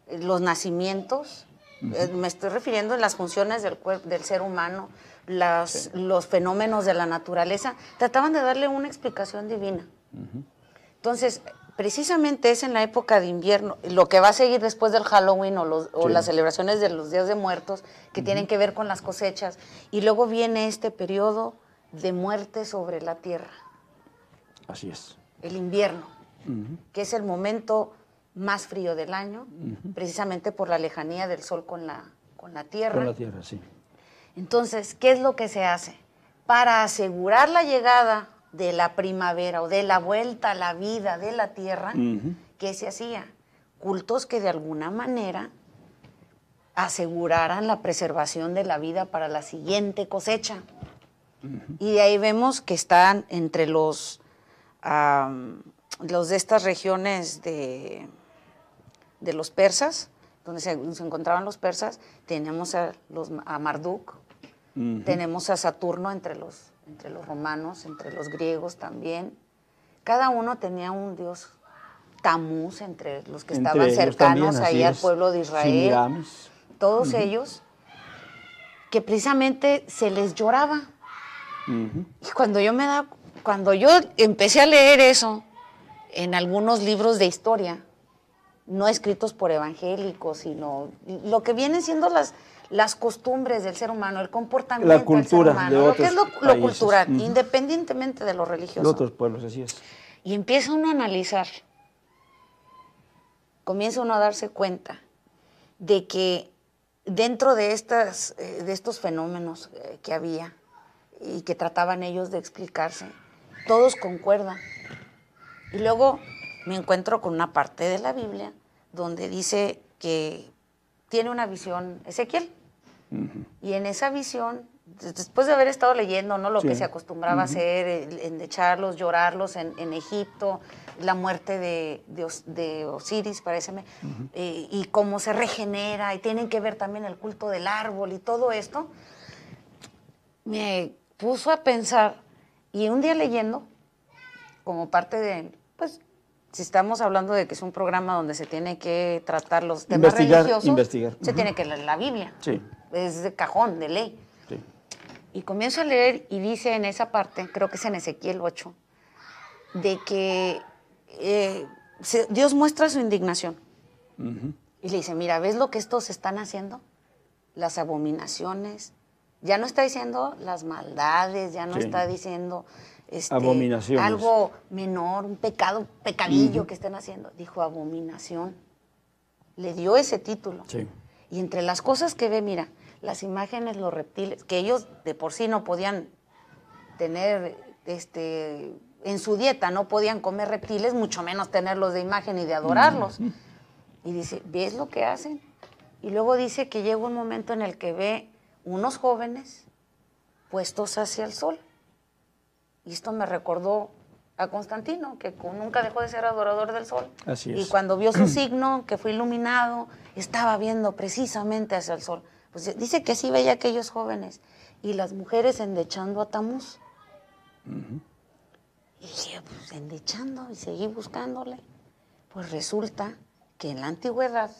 los nacimientos, me estoy refiriendo a las funciones del ser humano, los fenómenos de la naturaleza, trataban de darle una explicación divina. Entonces, precisamente es en la época de invierno, lo que va a seguir después del Halloween o las celebraciones de los Días de Muertos, que tienen que ver con las cosechas, y luego viene este periodo de muerte sobre la tierra. Así es. El invierno, que es el momento más frío del año, precisamente por la lejanía del sol con la tierra. Con la tierra, sí. Entonces, ¿qué es lo que se hace? Para asegurar la llegada de la primavera o de la vuelta a la vida de la tierra, ¿qué se hacía? Cultos que de alguna manera aseguraran la preservación de la vida para la siguiente cosecha. Y de ahí vemos que están entre los de estas regiones de los persas, donde se encontraban los persas, tenemos a Marduk, tenemos a Saturno entre los romanos, entre los griegos también. Cada uno tenía un dios, Tamuz, entre los que estaban cercanos ahí al pueblo de Israel. Todos ellos, que precisamente se les lloraba. Y cuando yo empecé a leer eso en algunos libros de historia, no escritos por evangélicos, sino lo que vienen siendo las costumbres del ser humano, el comportamiento la cultura del ser humano, de lo que es lo cultural, países. Independientemente de lo religioso. De otros pueblos, así es. Y empieza uno a analizar, comienza uno a darse cuenta de que dentro de estos fenómenos que había y que trataban ellos de explicarse, todos concuerdan. Y luego me encuentro con una parte de la Biblia donde dice que tiene una visión Ezequiel. Y en esa visión, después de haber estado leyendo, ¿no?, lo que se acostumbraba a hacer, endecharlos, llorarlos en Egipto, la muerte de Osiris, paréceme, y cómo se regenera, y tienen que ver también el culto del árbol y todo esto, me puso a pensar, y un día leyendo, como parte de, pues, si estamos hablando de que es un programa donde se tiene que tratar los temas religiosos, se tiene que leer la Biblia. Sí. Es de cajón, de ley. Sí. Y comienzo a leer y dice en esa parte, creo que es en Ezequiel 8, de que Dios muestra su indignación. Y le dice, mira, ¿ves lo que estos están haciendo? Las abominaciones. Ya no está diciendo las maldades, ya no está diciendo abominaciones, algo menor, un pecadillo que estén haciendo. Dijo abominación. Le dio ese título. Sí. Y entre las cosas que ve, mira, las imágenes, los reptiles, que ellos de por sí no podían tener, en su dieta no podían comer reptiles, mucho menos tenerlos de imagen y de adorarlos. Y dice, ¿ves lo que hacen? Y luego dice que llega un momento en el que ve unos jóvenes puestos hacia el sol. Y esto me recordó a Constantino, que nunca dejó de ser adorador del sol. Así es. Y cuando vio su signo, que fue iluminado, estaba viendo precisamente hacia el sol. Pues dice que así veía a aquellos jóvenes. Y las mujeres endechando a Tamuz. Y dije, pues endechando, y seguí buscándole. Pues resulta que en la antigüedad,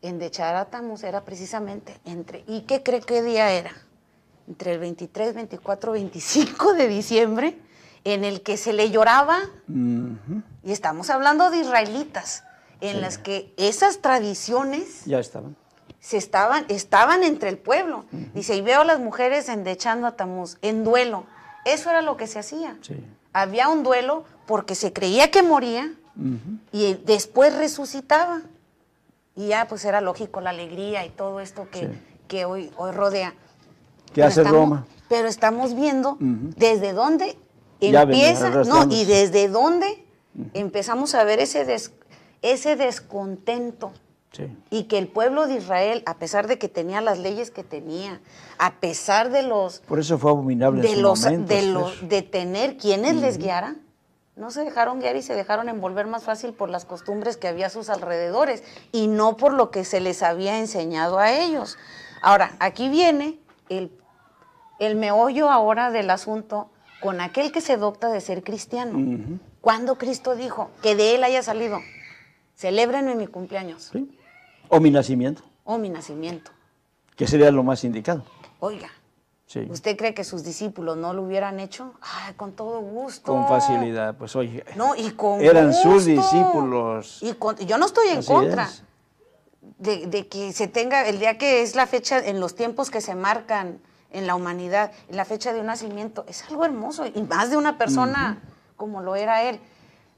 endechar a Tamuz era precisamente ¿y qué cree qué día era? entre el 23, 24, 25 de diciembre, en el que se le lloraba, y estamos hablando de israelitas, en las que esas tradiciones ya estaban. Estaban entre el pueblo. Dice, y veo a las mujeres endechando a Tamuz, en duelo. Eso era lo que se hacía. Sí. Había un duelo porque se creía que moría y después resucitaba. Y ya pues era lógico la alegría y todo esto que hoy rodea. ¿Qué hace Roma? Pero estamos viendo desde dónde Ya empieza, venía y desde dónde empezamos a ver ese descontento. Sí. Y que el pueblo de Israel, a pesar de que tenía las leyes que tenía, a pesar de los... Por eso fue abominable en su momento, de tener quienes les guiaran, no se dejaron guiar y se dejaron envolver más fácil por las costumbres que había a sus alrededores y no por lo que se les había enseñado a ellos. Ahora, aquí viene el meollo ahora del asunto con aquel que se docta de ser cristiano. Cuando Cristo dijo que de él haya salido, celébrenme mi cumpleaños. Sí. O mi nacimiento. O mi nacimiento. Que sería lo más indicado. Oiga, sí. ¿Usted cree que sus discípulos no lo hubieran hecho? Ay, con todo gusto. Con facilidad, pues oye. No, y con eran gusto. sus discípulos. Y yo no estoy en contra de que se tenga, el día que es la fecha, en los tiempos que se marcan en la humanidad, en la fecha de un nacimiento, es algo hermoso, y más de una persona como lo era él.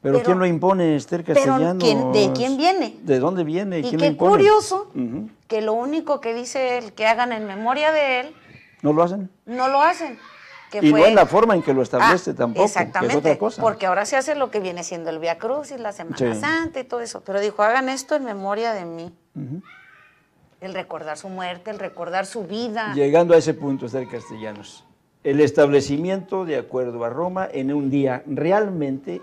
Pero ¿quién lo impone, Esther Castellanos? ¿De quién viene? ¿De dónde viene? Y ¿quién qué lo impone? curioso que lo único que dice él, que hagan en memoria de él, ¿no lo hacen? No lo hacen. Y no en la forma en que lo establece tampoco, exactamente, que es otra cosa. Porque ahora se hace lo que viene siendo el Vía Crucis, la Semana Santa y todo eso. Pero dijo, hagan esto en memoria de mí. El recordar su muerte, el recordar su vida. Llegando a ese punto, Esther Castellanos, el establecimiento, de acuerdo a Roma, en un día realmente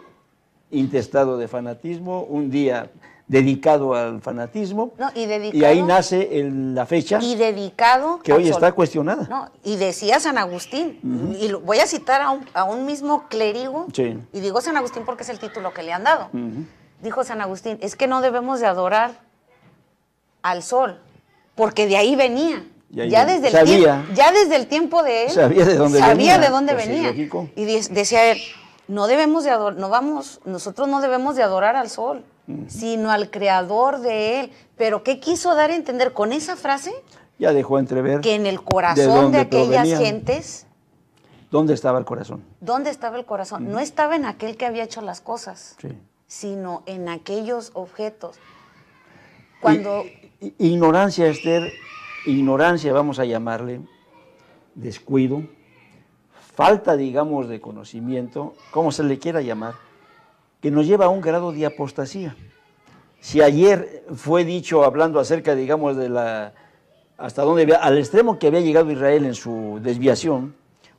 intestado de fanatismo, un día dedicado al fanatismo, y ahí nace la fecha y dedicado que hoy está cuestionada. No, y decía San Agustín, y voy a citar a un mismo clérigo, y digo San Agustín porque es el título que le han dado. Dijo San Agustín, es que no debemos de adorar al sol, porque de ahí venía. Ya desde el tiempo de él, sabía de dónde venía. Y decía él, nosotros no debemos de adorar al sol, sino al creador de él. Pero ¿qué quiso dar a entender con esa frase? Ya dejó entrever que en el corazón de aquellas gentes... ¿Dónde estaba el corazón? ¿Dónde estaba el corazón? No estaba en aquel que había hecho las cosas, sino en aquellos objetos. Cuando... Ignorancia, Esther, ignorancia vamos a llamarle, descuido, falta, digamos, de conocimiento, como se le quiera llamar, que nos lleva a un grado de apostasía. Si ayer fue dicho, hablando acerca, digamos, de hasta dónde, al extremo que había llegado Israel en su desviación,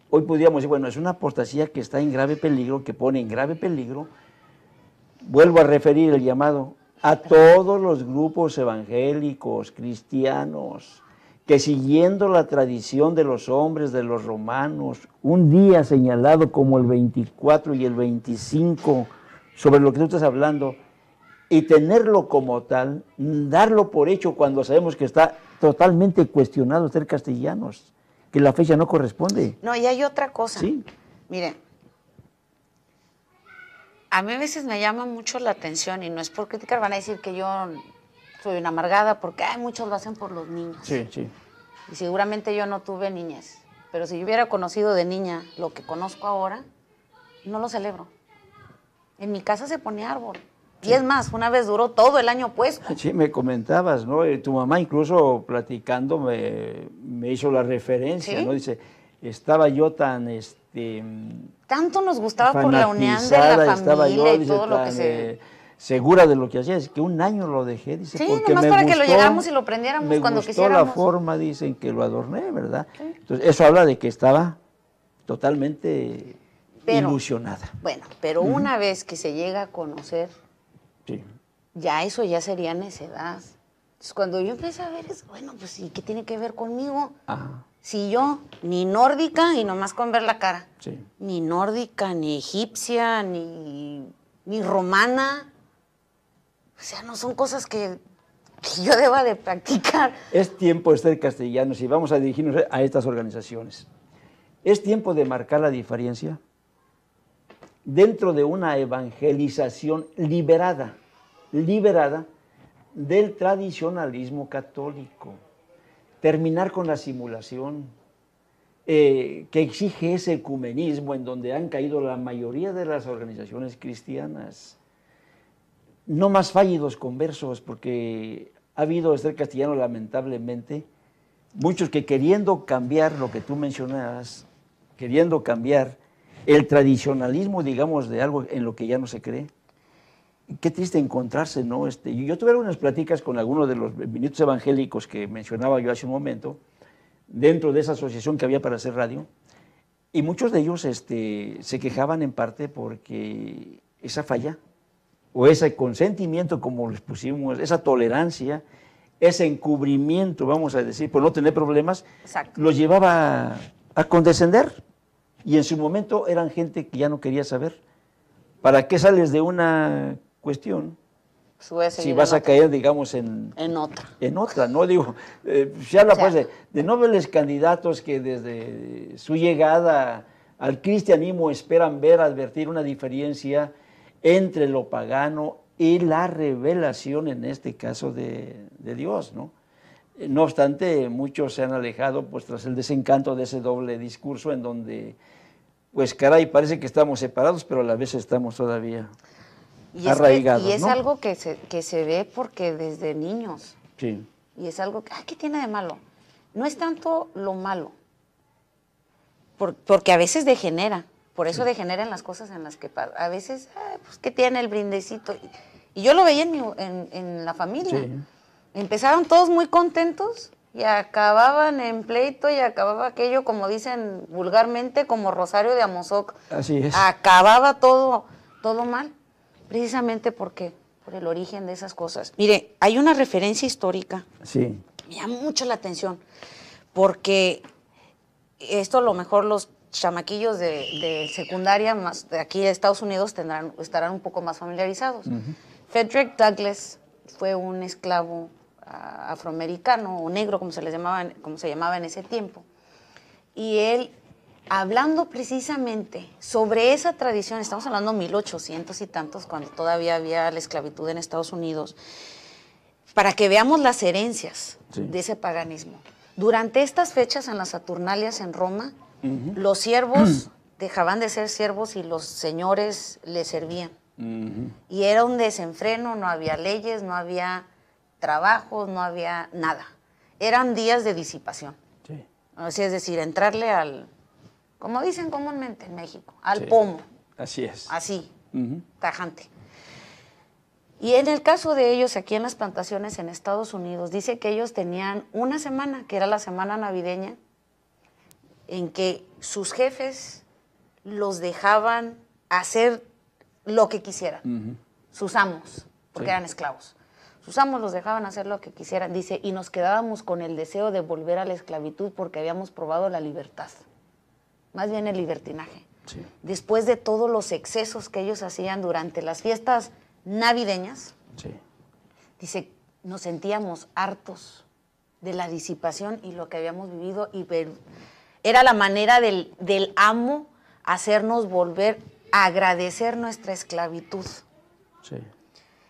hoy podríamos decir, bueno, es una apostasía que está en grave peligro, que pone en grave peligro, vuelvo a referir el llamado a todos los grupos evangélicos, cristianos, que siguiendo la tradición de los hombres, de los romanos, un día señalado como el 24 y el 25, sobre lo que tú estás hablando, y tenerlo como tal, darlo por hecho cuando sabemos que está totalmente cuestionado ser castellanos, que la fecha no corresponde. No, y hay otra cosa. Sí. Miren, a mí a veces me llama mucho la atención, y no es por criticar, van a decir que yo soy una amargada, porque muchos lo hacen por los niños. Sí, sí. Y seguramente yo no tuve niñez, pero si yo hubiera conocido de niña lo que conozco ahora, no lo celebro. En mi casa se ponía árbol. Sí. Y es más, una vez duró todo el año puesto. Sí, me comentabas, ¿no? Tu mamá incluso platicando me hizo la referencia, ¿sí? ¿No? Dice, estaba yo tan... tanto nos gustaba por la unión de la familia y todo lo que se... segura de lo que hacía, es que un año lo dejé, dice, sí, porque nomás para que lo llegáramos y lo prendiéramos cuando quisiéramos. Me gustó la forma, dicen, que lo adorné, ¿verdad? Sí. Entonces, eso habla de que estaba totalmente ilusionada. Bueno, pero una vez que se llega a conocer, ya eso ya sería necedad. Entonces, cuando yo empecé a ver eso, bueno, pues sí, ¿qué tiene que ver conmigo? Ajá. Si yo, ni nórdica, y nomás con ver la cara, ni nórdica, ni egipcia, ni romana, o sea, no son cosas que yo deba de practicar. Es tiempo, Esther Castellanos, y vamos a dirigirnos a estas organizaciones. Es tiempo de marcar la diferencia dentro de una evangelización liberada del tradicionalismo católico. Terminar con la simulación que exige ese ecumenismo en donde han caído la mayoría de las organizaciones cristianas. No más fallidos conversos, porque ha habido, Esther Castellano, lamentablemente, muchos que queriendo cambiar lo que tú mencionabas, queriendo cambiar el tradicionalismo, digamos, de algo en lo que ya no se cree. Qué triste encontrarse, ¿no? Yo tuve algunas pláticas con algunos de los ministros evangélicos que mencionaba yo hace un momento, dentro de esa asociación que había para hacer radio, y muchos de ellos se quejaban en parte porque esa falla, o ese consentimiento, como les pusimos, esa tolerancia, ese encubrimiento, vamos a decir, por no tener problemas, Exacto, los llevaba a condescender. Y en su momento eran gente que ya no quería saber. ¿Para qué sales de una cuestión si vas a caer, digamos, en otra? En otra, ¿no? Digo, se habla pues de nobles candidatos que desde su llegada al cristianismo esperan ver, advertir una diferencia entre lo pagano y la revelación, en este caso, de Dios, ¿no? No obstante, muchos se han alejado pues tras el desencanto de ese doble discurso en donde, pues caray, parece que estamos separados, pero a la vez estamos todavía arraigados, y es ¿no? algo que se ve porque desde niños. Sí. Y es algo que, ¿qué tiene de malo? No es tanto lo malo, porque a veces degenera, por eso degeneran las cosas en las que a veces, pues, ¿qué tiene el brindecito? Y yo lo veía en la familia. Sí. Empezaron todos muy contentos y acababan en pleito y acababa aquello, como dicen vulgarmente, como Rosario de Amozoc. Así es. Acababa todo mal, precisamente porque por el origen de esas cosas. Mire, hay una referencia histórica. Sí. Me llama mucho la atención, porque esto a lo mejor los chamaquillos de secundaria más de aquí de Estados Unidos estarán un poco más familiarizados. Frederick Douglass fue un esclavo afroamericano o negro, como se llamaba en ese tiempo. Y él, hablando precisamente sobre esa tradición, estamos hablando 1800 y tantos, cuando todavía había la esclavitud en Estados Unidos, para que veamos las herencias de ese paganismo. Durante estas fechas, en las Saturnalias en Roma, los siervos dejaban de ser siervos y los señores les servían. Y era un desenfreno, no había leyes, no había trabajos, no había nada. Eran días de disipación. Sí. Así es decir, entrarle como dicen comúnmente en México, al pomo. Así es. Así, tajante. Y en el caso de ellos, aquí en las plantaciones en Estados Unidos, dice que ellos tenían una semana, que era la semana navideña, en que sus jefes los dejaban hacer lo que quisieran, sus amos, porque eran esclavos. Sus amos los dejaban hacer lo que quisieran, dice, y nos quedábamos con el deseo de volver a la esclavitud porque habíamos probado la libertad, más bien el libertinaje. Sí. Después de todos los excesos que ellos hacían durante las fiestas navideñas, dice, nos sentíamos hartos de la disipación y lo que habíamos vivido, y era la manera del amo hacernos volver a agradecer nuestra esclavitud. Sí.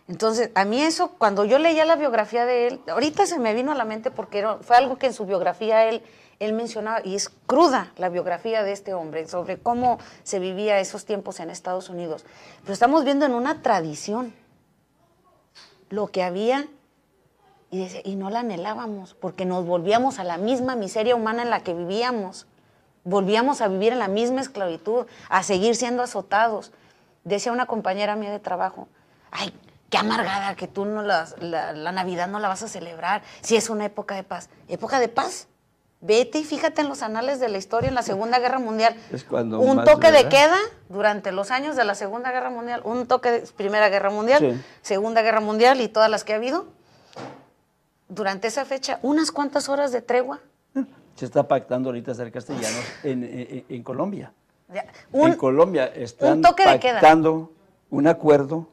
Entonces, a mí eso, cuando yo leía la biografía de él, ahorita se me vino a la mente porque fue algo que en su biografía él mencionaba, y es cruda la biografía de este hombre, sobre cómo se vivía esos tiempos en Estados Unidos. Pero estamos viendo en una tradición lo que había, y no la anhelábamos, porque nos volvíamos a la misma miseria humana en la que vivíamos. Volvíamos a vivir en la misma esclavitud, a seguir siendo azotados. Decía una compañera mía de trabajo, ay, qué amargada que tú la Navidad no la vas a celebrar, si es una época de paz. ¿Época de paz? Vete y fíjate en los anales de la historia en la Segunda Guerra Mundial. Es cuando un más, toque ¿verdad? de queda durante los años de la Segunda Guerra Mundial, un toque de Primera Guerra Mundial, Segunda Guerra Mundial y todas las que ha habido. Durante esa fecha, unas cuantas horas de tregua. Se está pactando ahorita ser castellanos en Colombia. Ya, En Colombia están un toque de queda. pactando un acuerdo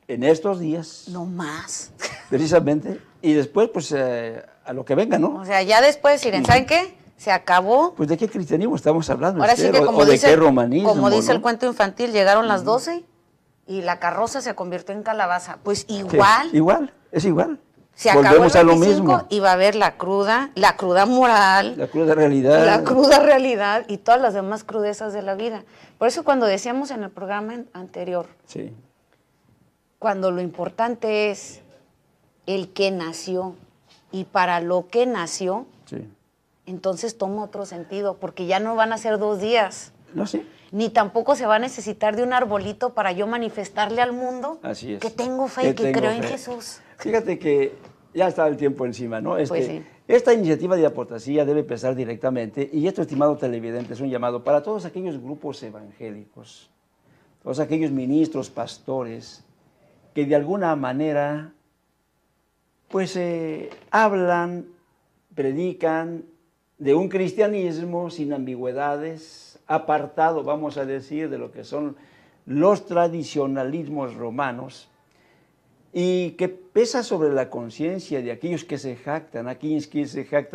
en estos días, No más. precisamente, y después, pues, a lo que venga, ¿no? O sea, ya después, ¿saben qué? Se acabó. Pues ¿de qué cristianismo estamos hablando? Ahora sí que ¿O de qué romanismo? Como dice ¿no? el cuento infantil, llegaron las 12 y la carroza se convirtió en calabaza. Pues igual. Sí, igual, es igual. Se acabó Volvemos el 25 a lo mismo. y va a haber la cruda moral, La cruda realidad. la cruda realidad y todas las demás crudezas de la vida. Por eso cuando decíamos en el programa anterior, Sí. cuando lo importante es el que nació y para lo que nació, Sí. entonces toma otro sentido, porque ya no van a ser 2 días. No sé. Ni tampoco se va a necesitar de un arbolito para yo manifestarle al mundo Así es. que tengo fe y que tengo creo en fe. Jesús. Fíjate que ya está el tiempo encima, ¿no? Pues sí. Esta iniciativa de aportasía debe empezar directamente, y esto, estimado televidente, es un llamado para todos aquellos grupos evangélicos, todos aquellos ministros, pastores, que de alguna manera, pues, hablan, predican de un cristianismo sin ambigüedades, apartado, vamos a decir, de lo que son los tradicionalismos romanos, y que pesa sobre la conciencia de aquellos que se jactan,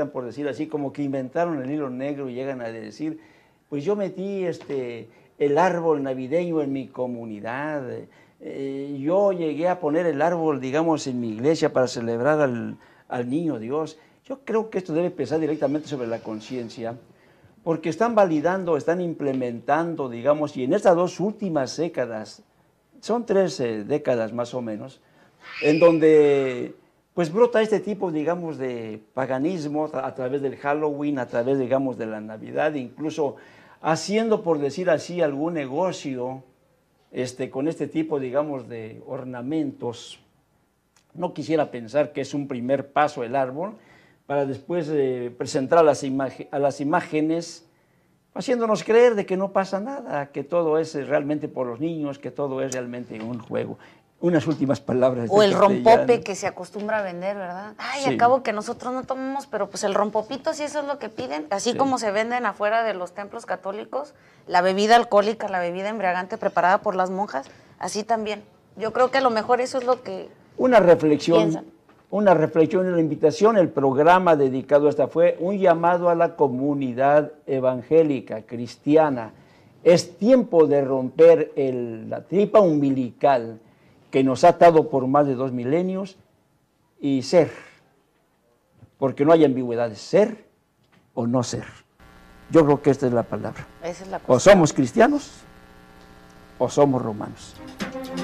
por decir así, como que inventaron el hilo negro y llegan a decir, pues yo metí el árbol navideño en mi comunidad, yo llegué a poner el árbol, digamos, en mi iglesia para celebrar al niño Dios. Yo creo que esto debe pesar directamente sobre la conciencia, porque están validando, están implementando, digamos, y en estas 2 últimas décadas, son 3 décadas más o menos, en donde pues brota este tipo, digamos, de paganismo a través del Halloween, a través, digamos, de la Navidad, incluso haciendo, por decir así, algún negocio con este tipo, digamos, de ornamentos. No quisiera pensar que es un primer paso el árbol, para después presentar a las imágenes, haciéndonos creer de que no pasa nada, que todo es realmente por los niños, que todo es realmente un juego. Unas últimas palabras. O el rompope que se acostumbra a vender, ¿verdad? Ay, Sí. acabo que nosotros no tomamos, pero pues el rompopito, si eso es lo que piden, así Sí. como se venden afuera de los templos católicos, la bebida alcohólica, la bebida embriagante preparada por las monjas, así también. Yo creo que a lo mejor eso es lo que Una reflexión, piensan. una invitación, el programa dedicado a esta fue un llamado a la comunidad evangélica, cristiana. Es tiempo de romper la tripa umbilical que nos ha atado por más de 2 milenios y ser, porque no hay ambigüedades, ser o no ser. Yo creo que esta es la palabra. Esa es la O cosa. somos cristianos o somos romanos.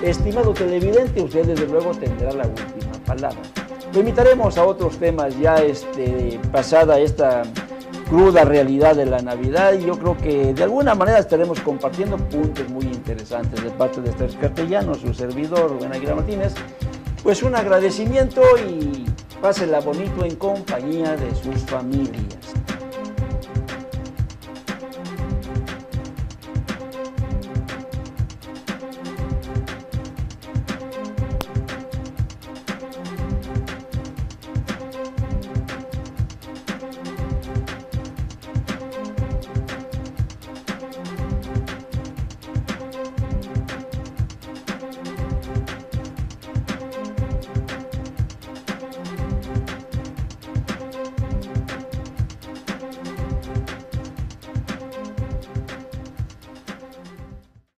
Estimado televidente, usted desde luego tendrá la última palabra. Lo invitaremos a otros temas ya pasada esta cruda realidad de la Navidad, y yo creo que de alguna manera estaremos compartiendo puntos muy interesantes de parte de Esther Castellano, su servidor Rubén Aguilar Martínez. Pues un agradecimiento y pásela bonito en compañía de sus familias.